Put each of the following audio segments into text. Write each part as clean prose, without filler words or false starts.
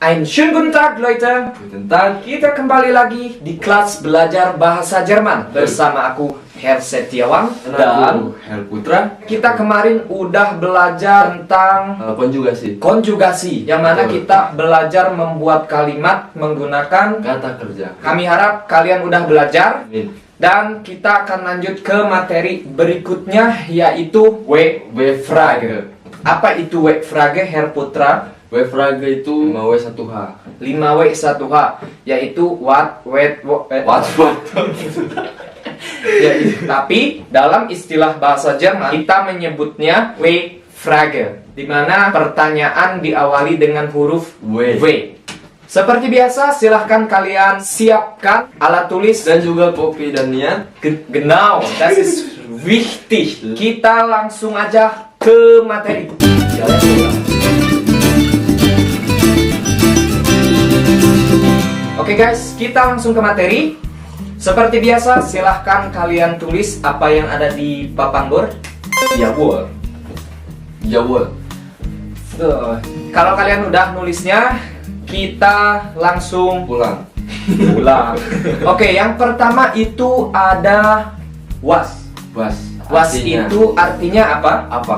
Einen schönen guten Tag, Leute. Guten Tag. Kita kembali lagi di kelas belajar bahasa Jerman bersama aku, Herr Setiawan, dan Herr Putra. kita kemarin udah belajar tentang konjugasi, yang mana kita belajar membuat kalimat menggunakan kata kerja. Kami harap kalian udah belajar. Amin. Dan kita akan lanjut ke materi berikutnya, yaitu W-Frage. Apa itu W-Frage, Herr Putra? W-Frage itu 5W1H. 5W1H, yaitu what. Ya, tapi dalam istilah bahasa Jerman kita menyebutnya W-Frage, di mana pertanyaan diawali dengan huruf W. Seperti biasa, silahkan kalian siapkan alat tulis Dan juga kopi dan niat. Genau, das ist wichtig. Kita langsung aja ke materi. Oke guys, kita langsung ke materi. Seperti biasa, silahkan kalian tulis apa yang ada di papan board. Jawohl. Tuh. Kalau kalian udah nulisnya, kita langsung Pulang. Oke, yang pertama itu ada was. Was Artinya. itu artinya apa? Apa?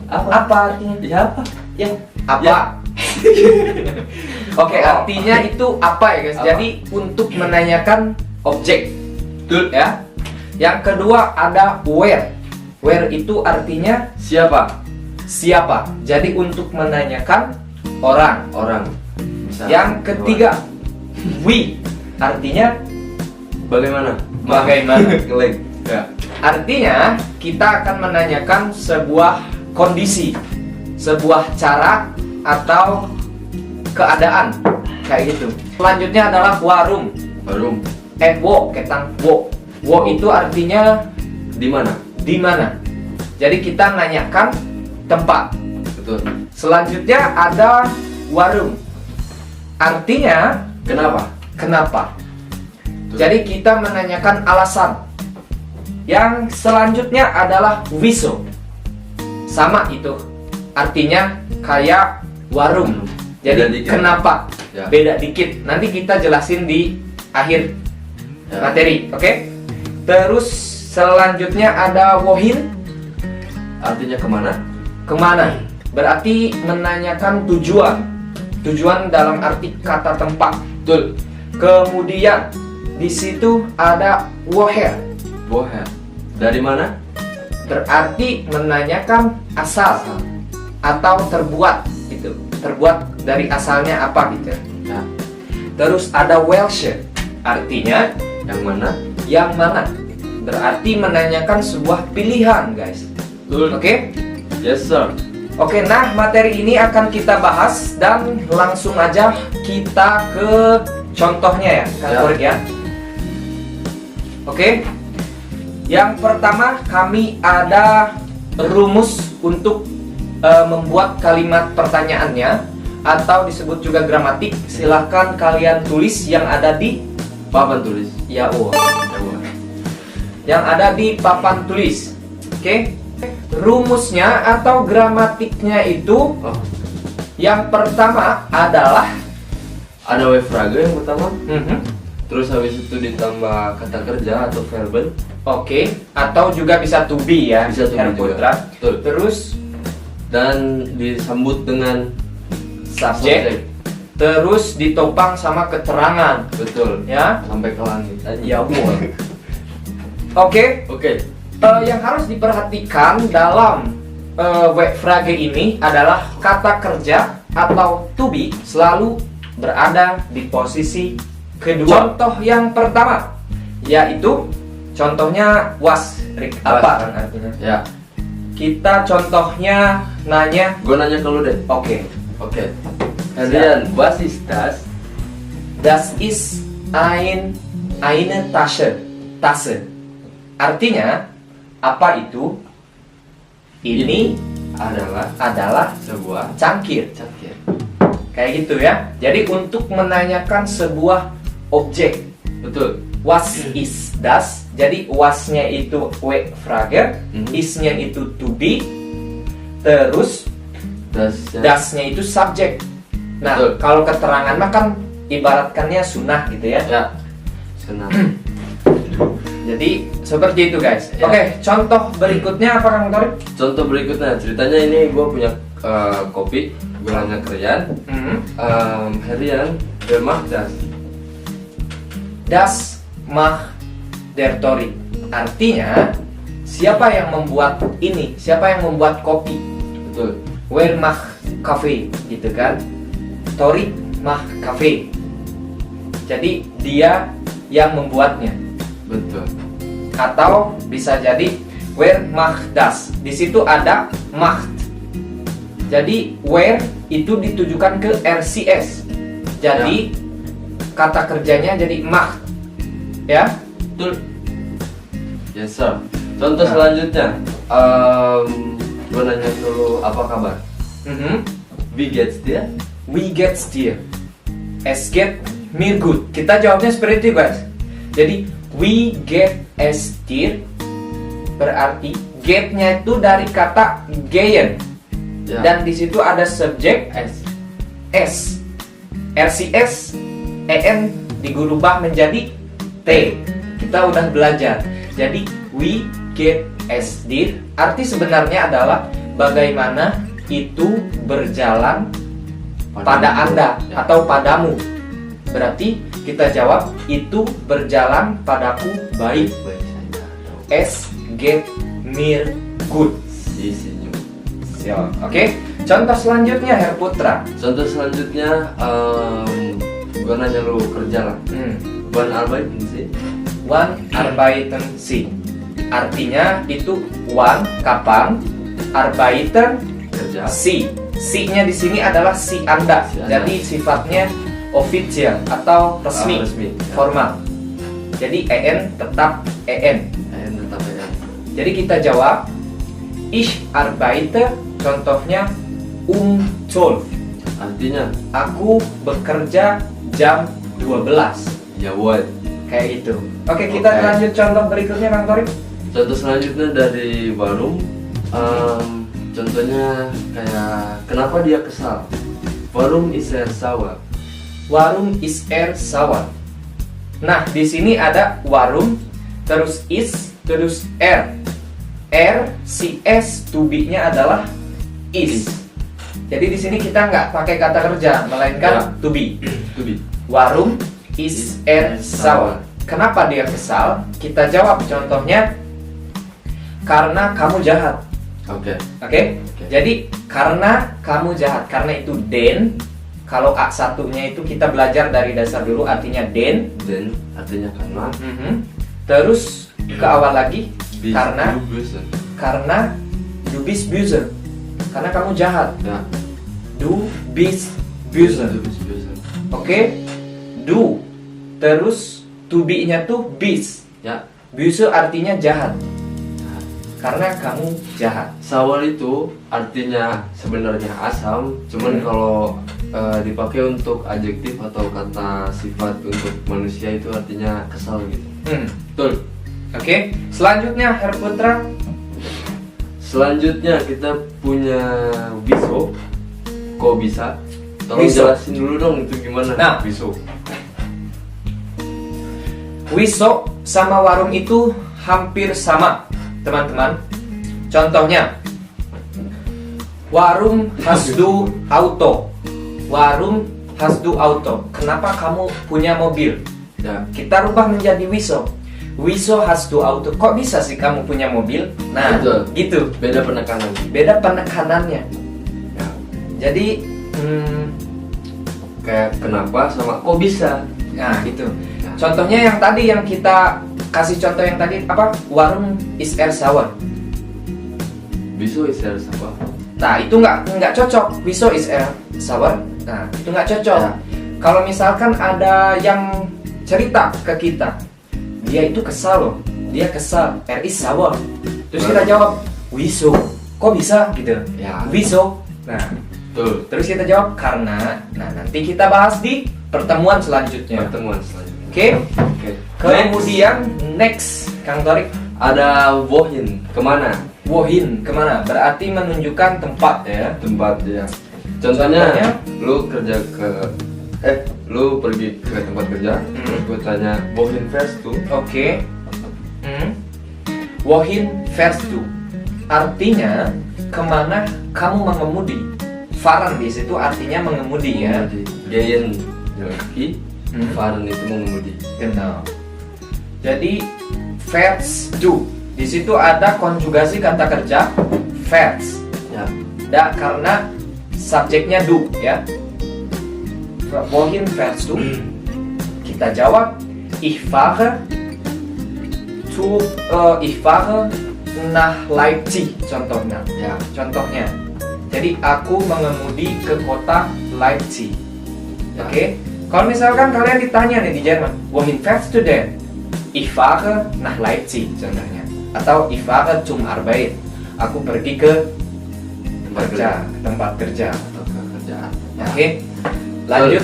Apa artinya? Ya apa? Ya, apa? Ya. Oke, artinya itu apa ya guys? Apa? Jadi untuk menanyakan objek, Betul. ya. Yang kedua ada where. Where itu artinya Siapa? siapa. Jadi untuk menanyakan orang. Misal, Yang ketiga we, artinya bagaimana? Ngelek. ya. Artinya kita akan menanyakan sebuah kondisi, sebuah cara atau keadaan kayak gitu. Selanjutnya adalah warung. Wo, ketang wo. Wo itu artinya Di mana? di mana. Jadi kita nanyakan tempat. Betul. Selanjutnya ada warung. Artinya kenapa. Betul. Jadi kita menanyakan alasan. Yang selanjutnya adalah wieso. Sama itu. Artinya kayak warung. Jadi Beda dikit. kenapa? Ya. Beda dikit. Nanti kita jelasin di akhir Ya. materi, oke? Terus selanjutnya ada wohin. Artinya kemana? Kemana? Berarti menanyakan tujuan. Tujuan dalam arti kata tempat. Betul. Kemudian di situ ada woher. Dari mana? Berarti menanyakan asal atau terbuat gitu. Terbuat dari asalnya apa gitu. Ya. Terus ada Welsh. Artinya Yang mana? yang mana. Berarti menanyakan sebuah pilihan, guys. Betul. Oke? Yes sir. Oke, nah materi ini akan kita bahas dan langsung aja kita ke contohnya ya, Kak Ya. Korik ya. Oke. Yang pertama kami ada rumus untuk membuat kalimat pertanyaannya atau disebut juga gramatik. Silahkan kalian tulis yang ada di Papan tulis. yang ada di papan tulis. Oke. Rumusnya atau gramatiknya itu yang pertama adalah Ada W-Frage yang pertama. Terus Terus habis itu ditambah kata kerja atau verben. oke, atau juga bisa to be ya, Bisa to be Herr juga. Putra. Betul. Terus Dan disambut dengan subjek, terus ditopang sama keterangan, Betul. ya. Sampai ke langit. Ya, boleh. Oke, Oke. yang harus diperhatikan dalam W-Frage ini adalah kata kerja atau to be selalu berada di posisi kedua. Contoh yang pertama yaitu contohnya was. Rick, Was. apa kan artinya? Ya. Kita contohnya nanya. Gue nanya ke lu deh. Oke. Adrian, was ist das? Das ist eine Tasche. Tasche. Artinya apa itu? Ini adalah Sebuah cangkir. cangkir. Kayak gitu ya. Jadi untuk menanyakan sebuah objek, Betul. was is das. Jadi wasnya itu W-Frage, isnya itu to be, terus Das. dasnya itu subjek. Nah, Betul. kalau keterangan mah kan ibaratkannya sunnah gitu ya. Ya. Senang. Jadi seperti itu guys. Ya. Oke, contoh berikutnya apa Kang Torik? Contoh berikutnya, ceritanya ini gue punya kopi, gue nanya ke Rian. Rian, wer macht das? Das macht der Torik. Artinya siapa yang membuat ini? Siapa yang membuat kopi? Betul. Wer macht Kaffee gitu kan? Torik macht Kaffee. Jadi dia yang membuatnya. Betul. Atau bisa jadi wer macht das. Di situ ada macht. Jadi where itu ditujukan ke RCS. Jadi kata kerjanya jadi macht. Ya. Betul. Yes sir. Contoh Nah. selanjutnya, gue nanya dulu apa kabar? Wie geht's dir? We get dir. Es geht mir gut. Kita jawabnya seperti itu guys. Jadi we get es dir berarti get-nya itu dari kata gehen. Ya. Dan di situ ada subjek S. RCS EN digubah menjadi T. Kita udah belajar. Jadi we get es dir arti sebenarnya adalah bagaimana itu berjalan pada Anda Ya. atau padamu. Berarti kita jawab itu berjalan padaku baik. Baik saja. Es geht mir gut. Si senyum. Siap. Oke. Contoh selanjutnya Herr Putra. Contoh selanjutnya, gue nanya lu kerja lah. Wann arbeiten Sie? Wann arbeiten Sie? Artinya itu wann kapan, arbeiten Kerja. Sie. Si-nya di sini adalah si Anda. Si Anda. Jadi sifatnya official atau resmi, Resmi, ya. formal. Jadi en tetap en. Tetap ya. Jadi kita jawab ich arbeite, contohnya 12. Artinya, Aku bekerja jam 12. ya what? Kayak gitu. Oke, kita Oke. lanjut contoh berikutnya Kang Torik. Contoh selanjutnya dari Warum. Contohnya kayak kenapa dia kesal? Warum ist er sauer? Warum ist er sauer? Nah, di sini ada warum, terus is, terus er. Er, si s, to be-nya adalah is. Jadi di sini kita nggak pakai kata kerja, melainkan to be. To be. Warum ist er sauer? Kenapa dia kesal? Kita jawab contohnya karena kamu jahat. Oke. Oke? Jadi karena kamu jahat, karena itu den. Kalau A satunya itu kita belajar dari dasar dulu artinya den. Then artinya karena. Terus ke awal lagi Bis- karena du bist. karena du bist böse. Karena kamu jahat. Ya. Du bist böse. Du bist böse. Oke? Du. Terus to be-nya tuh bist. Ya. Böse artinya jahat. Karena kamu jahat. Sauer itu artinya sebenarnya asam, cuman kalau dipakai untuk adjektif atau kata sifat untuk manusia itu artinya kesal gitu. Betul. Oke, selanjutnya Herr Putra. Selanjutnya kita punya biso. Kok bisa? Tolong Biso. jelasin dulu dong itu gimana? Nah. Biso. Wiso sama warung itu hampir sama, teman-teman. Contohnya, warung hasdu auto. Warung hasdu auto. Kenapa kamu punya mobil? Ya. Kita rubah menjadi wiso. Wiso hasdu auto. Kok bisa sih kamu punya mobil? Nah, Betul. gitu. Beda penekanan. Beda penekanannya. Ya. Jadi, Kayak kenapa sama kok bisa? nah gitu. Contohnya yang tadi yang kita kasih contoh yang tadi apa? Warung is er sauer. Biso istilah apa? Nah itu nggak cocok. Wieso is er sauer? Nah itu nggak cocok. Ya. Kalau misalkan ada yang cerita ke kita, dia itu kesal loh. Dia kesal. Er is sauer. Terus kita jawab wieso. Kok bisa gitu? Ya. Wieso. Nah Betul. terus kita jawab karena. Nah nanti kita bahas di pertemuan selanjutnya. Pertemuan selanjutnya. Oke. Oke. Kemudian next Kang Torik. Ada wohin kemana? Wohin kemana? Berarti menunjukkan tempat ya. Tempat ya. Contohnya, lu kerja ke lu pergi ke tempat kerja, terus gue tanya wohin fährst du? Oke. Wohin fährst du? Artinya kemana kamu mengemudi? Fahren di situ artinya mengemudi ya. Gehen laki, fahren itu mengemudi. Genau. Jadi fährst du di situ ada konjugasi kata kerja fährst. Ya. Karena subjeknya du ya. Wohin fährst du? Kita jawab ich fahre nach Leipzig contohnya. Ya. Contohnya. Jadi aku mengemudi ke kota Leipzig. Ya. Oke. Kalau misalkan kalian ditanya nih di Jerman, wohin fährst du denn? Ich fahre nach Leipzig contohnya. Atau ich fahre zum Arbeit. Aku pergi ke tempat kerja. Atau ke kerjaan. Oke. Lanjut,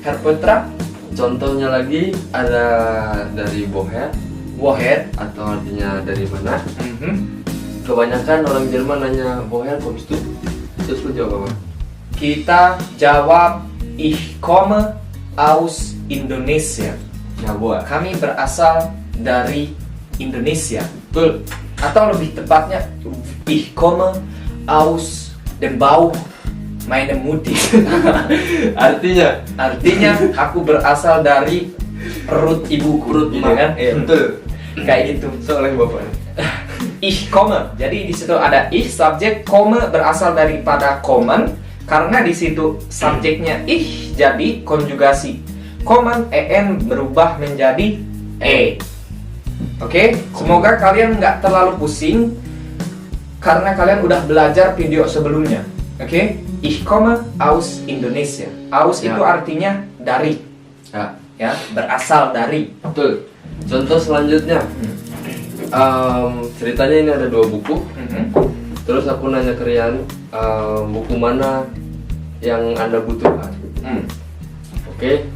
Herr Putra. Contohnya lagi ada dari woher Woher. atau artinya dari mana. Mhm. Kebanyakan orang Jerman nanya woher kommst du? Terus lu jawab apa? Kita jawab ich komme aus Indonesia. Jawa. Kami berasal dari Indonesia. Betul. Atau lebih tepatnya ich komme aus dem Bauch meiner Mutti. Artinya Aku berasal dari perut ibuku. perut gitu emak. kan? Betul. Kayak gitu. Soalnya bapak. Ich komme. Jadi di situ ada ich subjek, komme berasal daripada kommen karena di situ subjeknya ich jadi konjugasi. Kommen en berubah menjadi e. Oke, semoga kalian nggak terlalu pusing karena kalian udah belajar video sebelumnya. Oke, ich komme aus Indonesia. Aus Ya. itu artinya dari, ya, berasal dari. Betul. Contoh selanjutnya. Ceritanya ini ada 2 buku. Terus aku nanya ke Rian, buku mana yang Anda butuhkan? Oke.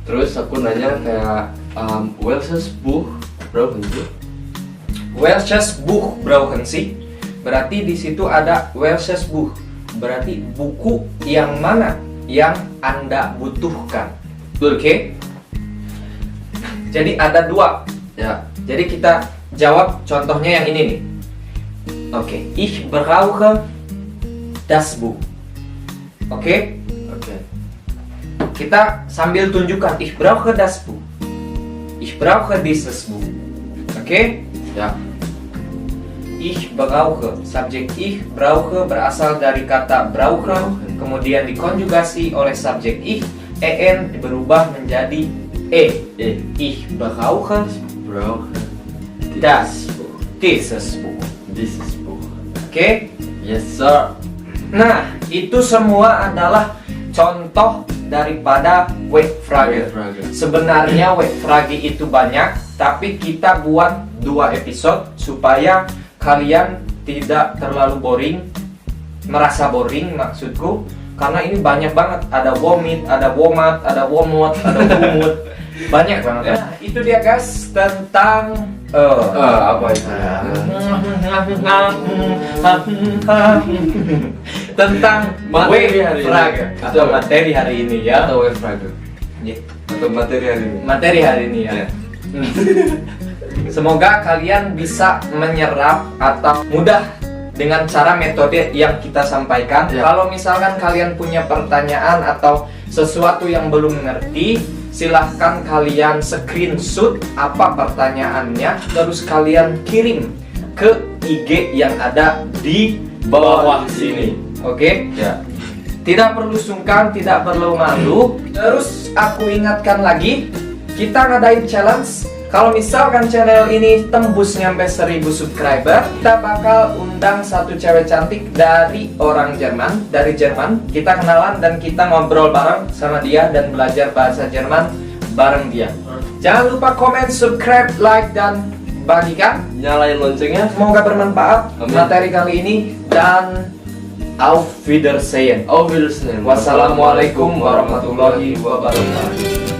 Terus aku nanya kayak welches Buch brauchen Sie? Welches Buch brauchen Sie? Berarti di situ ada welches Buch. Berarti buku yang mana yang Anda butuhkan. Betul. Oke. Jadi ada 2. Ya. Jadi kita jawab contohnya yang ini nih. Oke, ich brauche das Buch. Oke? Oke. Kita sambil tunjukkan ich brauche das Buch. Ich brauche dieses Buch. Oke? Ya. Ich brauche. Subjek ich brauche berasal dari kata brauchen, kemudian dikonjugasi oleh subjek ich, en berubah menjadi e. Ich brauche das Buch. Dieses Buch. Dieses Buch. Oke? Yes sir. Nah, itu semua adalah contoh daripada Wegfrage. Sebenarnya Wegfrage itu banyak, tapi kita buat 2 episode supaya kalian tidak terlalu boring, merasa boring maksudku, karena ini banyak banget. Ada womit, ada womat, ada womot, ada wumut, banyak banget. Nah, itu dia guys tentang Apa itu? tentang Materi hari ini. Wegfrage atau materi hari ini ya. Atau Wegfrage. Ya. Atau materi hari ini. Materi hari ini ya. Ya. Semoga kalian bisa menyerap atau mudah dengan cara metode yang kita sampaikan. Ya. Kalau misalkan kalian punya pertanyaan atau sesuatu yang belum mengerti, silahkan kalian screenshot apa pertanyaannya, terus kalian kirim ke IG yang ada di bawah sini. Oke? Ya. Tidak perlu sungkan, tidak perlu malu. Terus aku ingatkan lagi, kita ngadain challenge. Kalau misalkan channel ini tembus nyampe 1000 subscriber, kita bakal undang satu cewek cantik dari orang Jerman, dari Jerman. Kita kenalan dan kita ngobrol bareng sama dia dan belajar bahasa Jerman bareng dia. Jangan lupa komen, subscribe, like, dan bagikan. Nyalain loncengnya. Semoga bermanfaat Amin. materi kali ini dan auf Wiedersehen. Auf Wiedersehen. Wassalamualaikum warahmatullahi wabarakatuh.